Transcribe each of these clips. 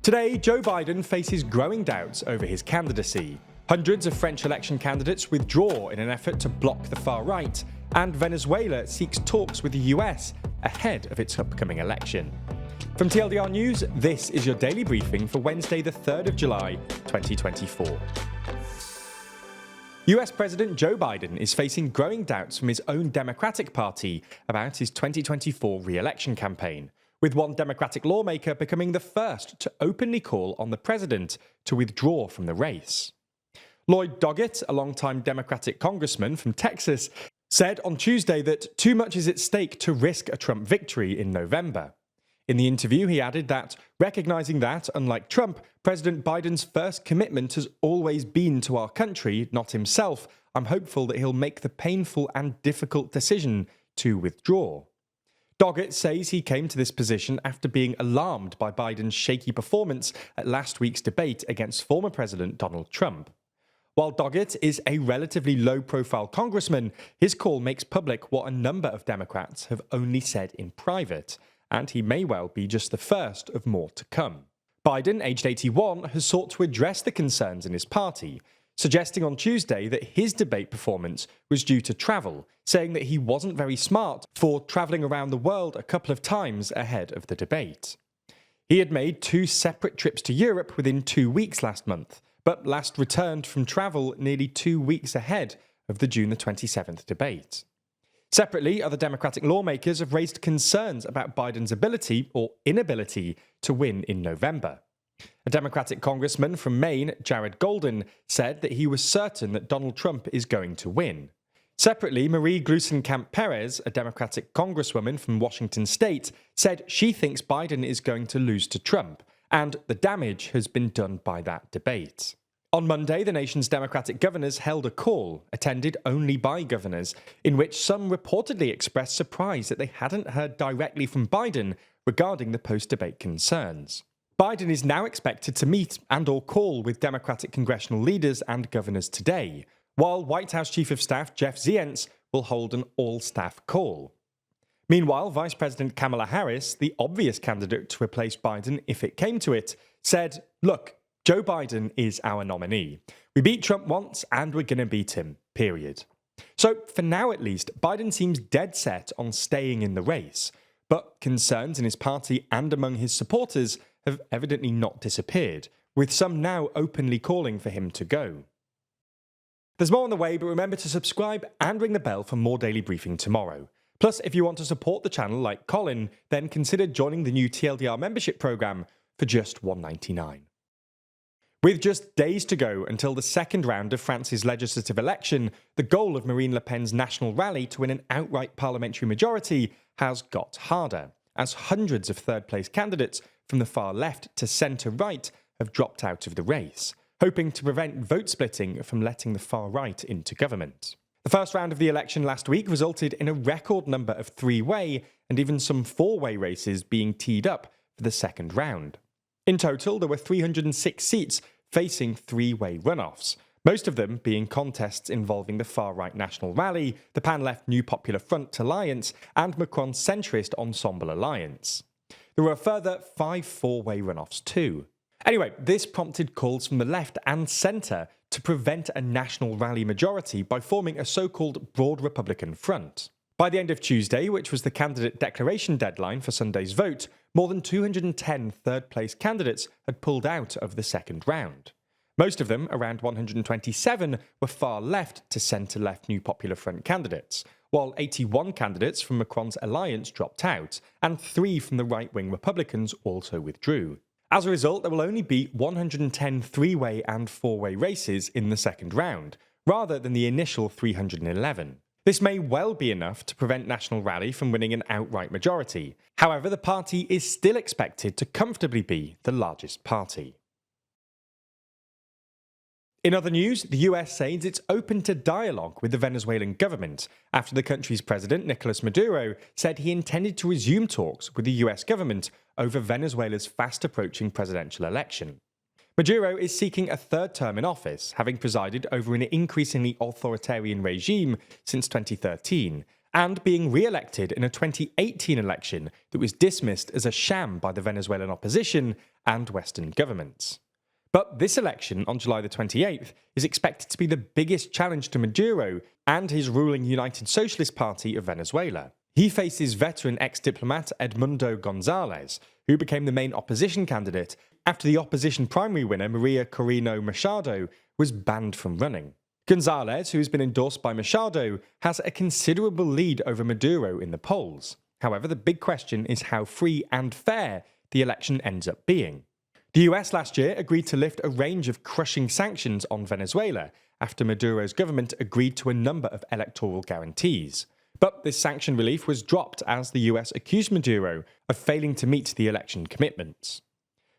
Today, Joe Biden faces growing doubts over his candidacy. Hundreds of French election candidates withdraw in an effort to block the far right, and Venezuela seeks talks with the US ahead of its upcoming election. From TLDR News, this is your daily briefing for Wednesday, the 3rd of July, 2024. US President Joe Biden is facing growing doubts from his own Democratic Party about his 2024 re-election campaign, with one Democratic lawmaker becoming the first to openly call on the president to withdraw from the race. Lloyd Doggett, a longtime Democratic congressman from Texas, said on Tuesday that too much is at stake to risk a Trump victory in November. In the interview, he added that, recognizing that, unlike Trump, President Biden's first commitment has always been to our country, not himself, I'm hopeful that he'll make the painful and difficult decision to withdraw. Doggett says he came to this position after being alarmed by Biden's shaky performance at last week's debate against former President Donald Trump. While Doggett is a relatively low-profile congressman, his call makes public what a number of Democrats have only said in private, and he may well be just the first of more to come. Biden, aged 81, has sought to address the concerns in his party, suggesting on Tuesday that his debate performance was due to travel, saying that he wasn't very smart for travelling around the world a couple of times ahead of the debate. He had made 2 separate trips to Europe within 2 weeks last month, but last returned from travel nearly 2 weeks ahead of the June the 27th debate. Separately, other Democratic lawmakers have raised concerns about Biden's ability or inability to win in November. A Democratic congressman from Maine, Jared Golden, said that he was certain that Donald Trump is going to win. Separately, Marie Gluesenkamp-Perez, a Democratic congresswoman from Washington state, said she thinks Biden is going to lose to Trump, and the damage has been done by that debate. On Monday, the nation's Democratic governors held a call, attended only by governors, in which some reportedly expressed surprise that they hadn't heard directly from Biden regarding the post-debate concerns. Biden is now expected to meet and/or call with Democratic congressional leaders and governors today, while White House Chief of Staff Jeff Zients will hold an all-staff call. Meanwhile, Vice President Kamala Harris, the obvious candidate to replace Biden if it came to it, said, "Look, Joe Biden is our nominee. We beat Trump once and we're going to beat him, period." So, for now at least, Biden seems dead set on staying in the race, but concerns in his party and among his supporters have evidently not disappeared, with some now openly calling for him to go. There's more on the way, but remember to subscribe and ring the bell for more daily briefing tomorrow. Plus, if you want to support the channel like Colin, then consider joining the new TLDR membership program for just $1.99. With just days to go until the second round of France's legislative election, the goal of Marine Le Pen's national rally to win an outright parliamentary majority has got harder, as hundreds of third-place candidates from the far left to centre-right have dropped out of the race, hoping to prevent vote splitting from letting the far right into government. The first round of the election last week resulted in a record number of three-way and even some four-way races being teed up for the second round. In total, there were 306 seats facing three-way runoffs, most of them being contests involving the far-right National Rally, the pan-left New Popular Front Alliance, and Macron's centrist Ensemble Alliance. There were a further 5 four-way runoffs too. Anyway, this prompted calls from the left and centre to prevent a National Rally majority by forming a so-called Broad Republican Front. By the end of Tuesday, which was the candidate declaration deadline for Sunday's vote, more than 210 third-place candidates had pulled out of the second round. Most of them, around 127, were far left to centre-left New Popular Front candidates, while 81 candidates from Macron's alliance dropped out, and 3 from the right-wing Republicans also withdrew. As a result, there will only be 110 three-way and four-way races in the second round, rather than the initial 311. This may well be enough to prevent National Rally from winning an outright majority. However, the party is still expected to comfortably be the largest party. In other news, the US says it's open to dialogue with the Venezuelan government after the country's president, Nicolas Maduro, said he intended to resume talks with the US government over Venezuela's fast-approaching presidential election. Maduro is seeking a third term in office, having presided over an increasingly authoritarian regime since 2013, and being re-elected in a 2018 election that was dismissed as a sham by the Venezuelan opposition and Western governments. But this election on July the 28th is expected to be the biggest challenge to Maduro and his ruling United Socialist Party of Venezuela. He faces veteran ex-diplomat Edmundo Gonzalez, who became the main opposition candidate after the opposition primary winner Maria Corina Machado was banned from running. Gonzalez, who has been endorsed by Machado, has a considerable lead over Maduro in the polls. However, the big question is how free and fair the election ends up being. The US last year agreed to lift a range of crushing sanctions on Venezuela after Maduro's government agreed to a number of electoral guarantees. But this sanction relief was dropped as the US accused Maduro of failing to meet the election commitments.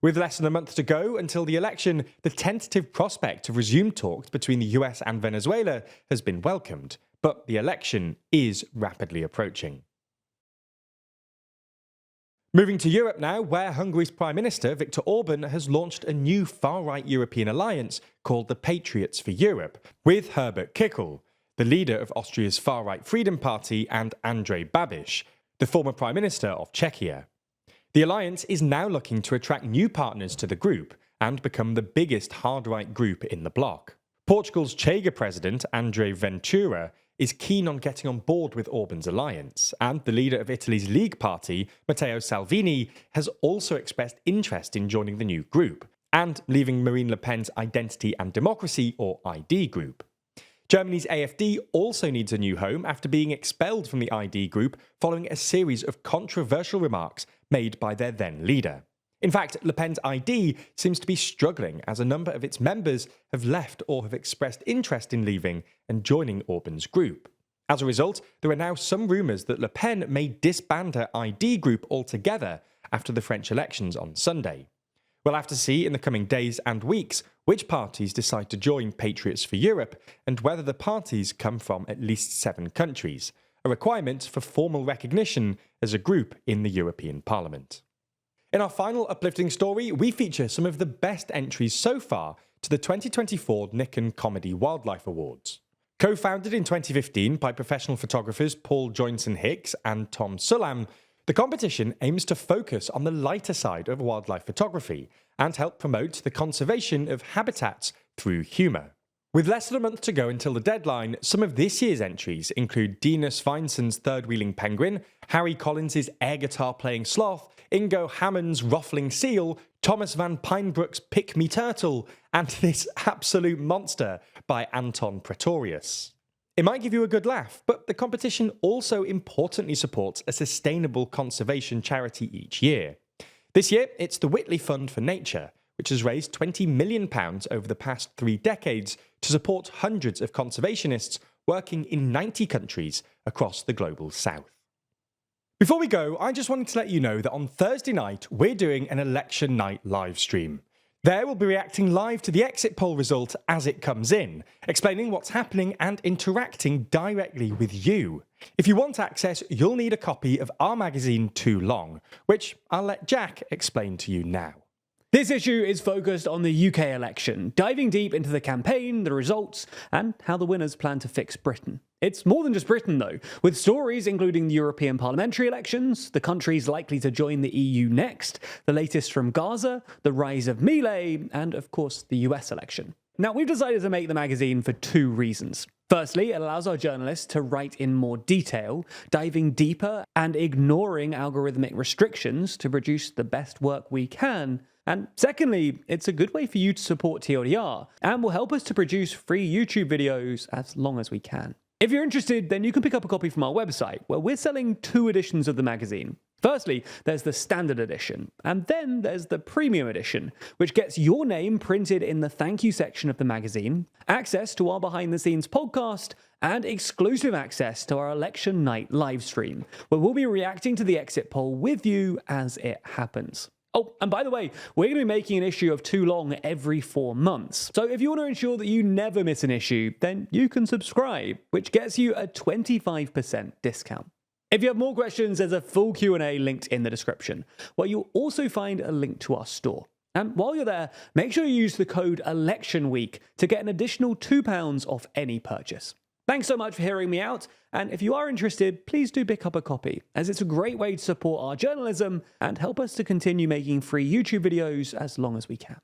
With less than a month to go until the election, the tentative prospect of resumed talks between the US and Venezuela has been welcomed, but the election is rapidly approaching. Moving to Europe now, where Hungary's Prime Minister Viktor Orban has launched a new far-right European alliance called the Patriots for Europe, with Herbert Kickl, the leader of Austria's far-right Freedom Party, and Andrej Babiš, the former Prime Minister of Czechia. The alliance is now looking to attract new partners to the group and become the biggest hard-right group in the bloc. Portugal's Chega president, André Ventura, is keen on getting on board with Orban's alliance, and the leader of Italy's League Party, Matteo Salvini, has also expressed interest in joining the new group, and leaving Marine Le Pen's Identity and Democracy, or ID, group. Germany's AfD also needs a new home after being expelled from the ID group following a series of controversial remarks made by their then leader. In fact, Le Pen's ID seems to be struggling as a number of its members have left or have expressed interest in leaving and joining Orban's group. As a result, there are now some rumours that Le Pen may disband her ID group altogether after the French elections on Sunday. We'll have to see in the coming days and weeks which parties decide to join Patriots for Europe and whether the parties come from at least 7 countries, a requirement for formal recognition as a group in the European Parliament. In our final uplifting story, we feature some of the best entries so far to the 2024 Nikon Comedy Wildlife Awards. Co-founded in 2015 by professional photographers Paul Joynson-Hicks and Tom Sullam, the competition aims to focus on the lighter side of wildlife photography and help promote the conservation of habitats through humour. With less than a month to go until the deadline, some of this year's entries include Dina Sveinsson's third-wheeling penguin, Harry Collins's air guitar-playing sloth, Ingo Hammond's ruffling seal, Thomas van Pinebrook's pick-me turtle, and this absolute monster by Anton Pretorius. It might give you a good laugh, but the competition also importantly supports a sustainable conservation charity each year. This year, it's the Whitley Fund for Nature, which has raised £20 million over the past 3 decades to support hundreds of conservationists working in 90 countries across the global south. Before we go, I just wanted to let you know that on Thursday night, we're doing an election night live stream. There we'll be reacting live to the exit poll result as it comes in, explaining what's happening and interacting directly with you. If you want access, you'll need a copy of our magazine Too Long, which I'll let Jack explain to you now. This issue is focused on the UK election, diving deep into the campaign, the results, and how the winners plan to fix Britain. It's more than just Britain, though, with stories including the European parliamentary elections, the countries likely to join the EU next, the latest from Gaza, the rise of Milei, and, of course, the US election. Now, we've decided to make the magazine for 2 reasons. Firstly, it allows our journalists to write in more detail, diving deeper and ignoring algorithmic restrictions to produce the best work we can. And secondly, it's a good way for you to support TLDR and will help us to produce free YouTube videos as long as we can. If you're interested, then you can pick up a copy from our website, where we're selling 2 editions of the magazine. Firstly, there's the standard edition, and then there's the premium edition, which gets your name printed in the thank you section of the magazine, access to our behind the scenes podcast, and exclusive access to our election night live stream, where we'll be reacting to the exit poll with you as it happens. Oh, and by the way, we're going to be making an issue of Too Long every 4 months. So if you want to ensure that you never miss an issue, then you can subscribe, which gets you a 25% discount. If you have more questions, there's a full Q&A linked in the description, where you'll also find a link to our store. And while you're there, make sure you use the code ELECTIONWEEK to get an additional £2 off any purchase. Thanks so much for hearing me out, and if you are interested, please do pick up a copy, as it's a great way to support our journalism and help us to continue making free YouTube videos as long as we can.